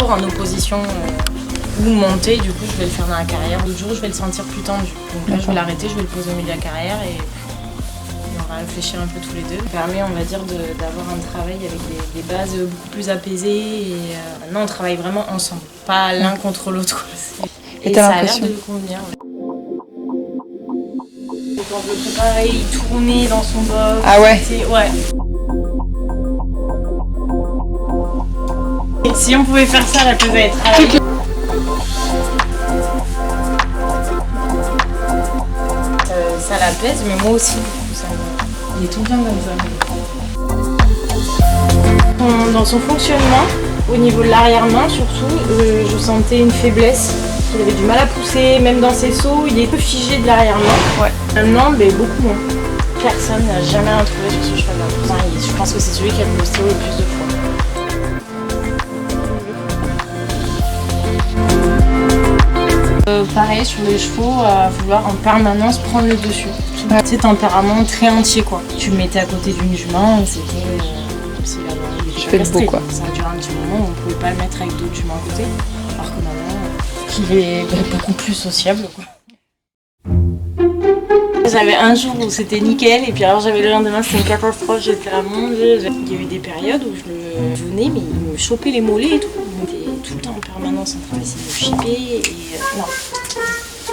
toujours en opposition ou monter. Du coup, je vais le faire dans la carrière. D'autres jours, je vais le sentir plus tendu. Donc là, je vais l'arrêter, je vais le poser au milieu de la carrière et on va réfléchir un peu tous les deux. Ça permet, on va dire, d'avoir un travail avec des bases beaucoup plus apaisées. Et maintenant, on travaille vraiment ensemble, pas l'un contre l'autre. Et ça a l'air de lui convenir. Quand je le préparais, il tournait dans son box. Ah ouais? Ouais. Et si on pouvait faire ça, la pesée va être travaillée. Ça la pèse, mais moi aussi. Il est tout bien comme ça. Dans son fonctionnement, au niveau de l'arrière-main surtout, je sentais une faiblesse. Il avait du mal à pousser, même dans ses sauts, il est peu figé de l'arrière-main. Ouais. Maintenant, mais beaucoup moins. Personne n'a jamais rien trouvé sur ce cheval-là. Enfin, je pense que c'est celui qui a boosté le plus de fois. Pareil sur les chevaux, à vouloir en permanence prendre le dessus. Ouais. Tu sais, tempérament très entier quoi. Tu le mettais à côté d'une jument, c'était... Je fais le beau quoi. Ça a duré un petit moment, on ne pouvait pas le mettre avec d'autres juments à côté. Alors que maintenant, qu'il est beaucoup plus sociable quoi. J'avais un jour où c'était nickel et puis alors j'avais le lendemain c'était une catastrophe, j'étais là mon Dieu. Il y a eu des périodes où je le venais mais il me chopait les mollets et tout. On était tout le temps en permanence en train d'essayer de chipper et non.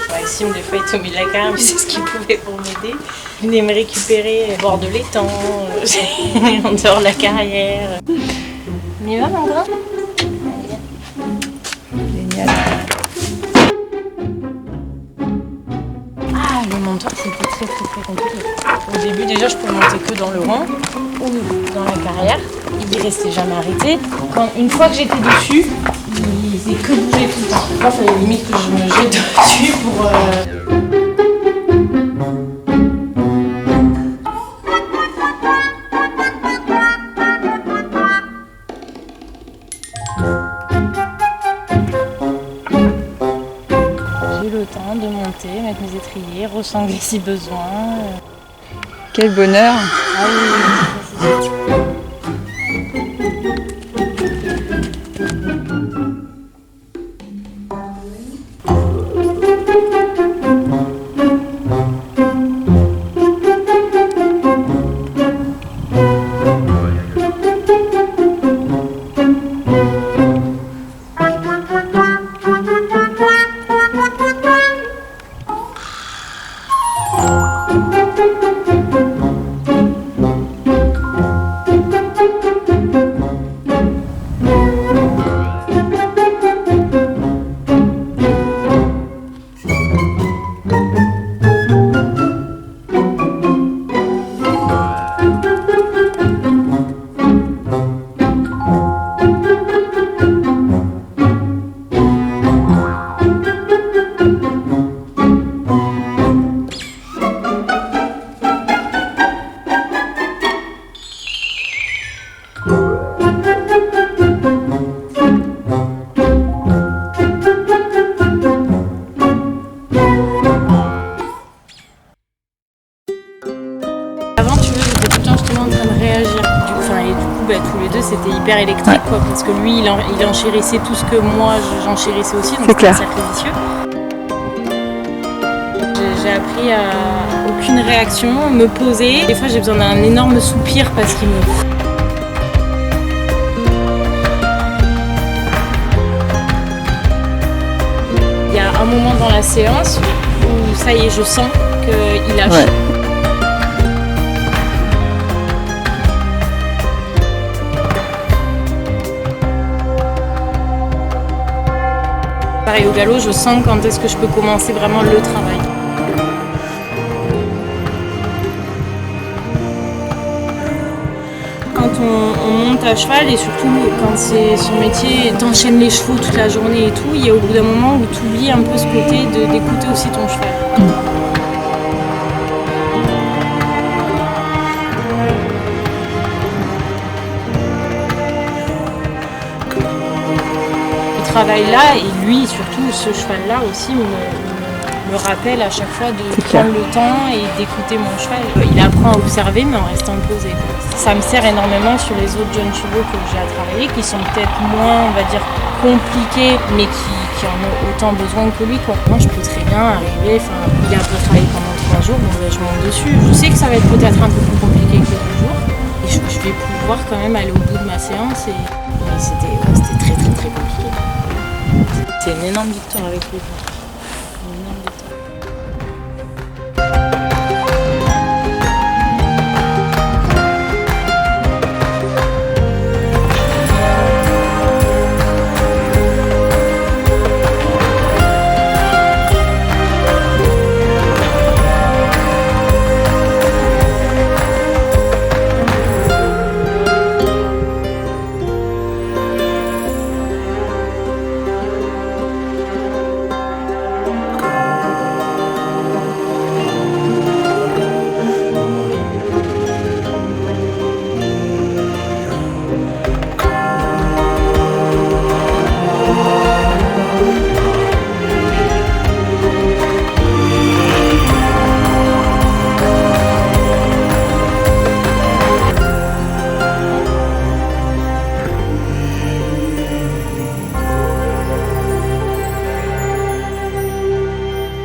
Ouais, ici on des fois était au milieu de la carrière, mais c'est ce qu'il pouvait pour m'aider. Il venait me récupérer au bord de l'étang, en dehors de la carrière. Mais va mon grand. Génial. Ah, le monteur c'était très compliqué. Au début déjà je pouvais monter que dans le rang ou dans la carrière. Il restait jamais arrêté. Une fois que j'étais dessus, il faisait que bouger tout le temps. Moi il fallait limite que je me jette dessus pour... J'ai eu le temps de monter, mettre mes étriers, ressangler si besoin. Quel bonheur! Ah oui. Avant, tu vois, j'étais tout le temps justement en train de réagir. Et du coup, tous les deux, c'était hyper électrique, quoi, parce que lui, il enchérissait tout ce que moi, j'enchérissais aussi, donc c'était un cercle vicieux. J'ai appris à aucune réaction, me poser. Des fois, j'ai besoin d'un énorme soupir parce qu'il me... Il y a un moment dans la séance où ça y est, je sens qu'il lâche. Ouais. Pareil au galop, je sens quand est-ce que je peux commencer vraiment le travail. Quand on monte à cheval et surtout quand c'est son métier, t'enchaînes les chevaux toute la journée et tout, il y a au bout d'un moment où tu oublies un peu ce côté d'écouter aussi ton cheval. Travail là et lui surtout ce cheval là aussi me me rappelle à chaque fois de C'est clair. prendre le temps et d'écouter mon cheval. Il apprend à observer mais en restant posé, quoi. Ça me sert énormément sur les autres jeunes chevaux que j'ai à travailler, qui sont peut-être moins, on va dire, compliqués, mais qui en ont autant besoin que lui, quoi. Moi, je peux très bien arriver, il a pas travaillé pendant 3 jours, bon, ben, je monte dessus. Je sais que ça va être peut-être un peu plus compliqué que les 2 jours, et je vais pouvoir quand même aller au bout de ma séance, mais c'était très très très compliqué. C'est une énorme victoire avec lui.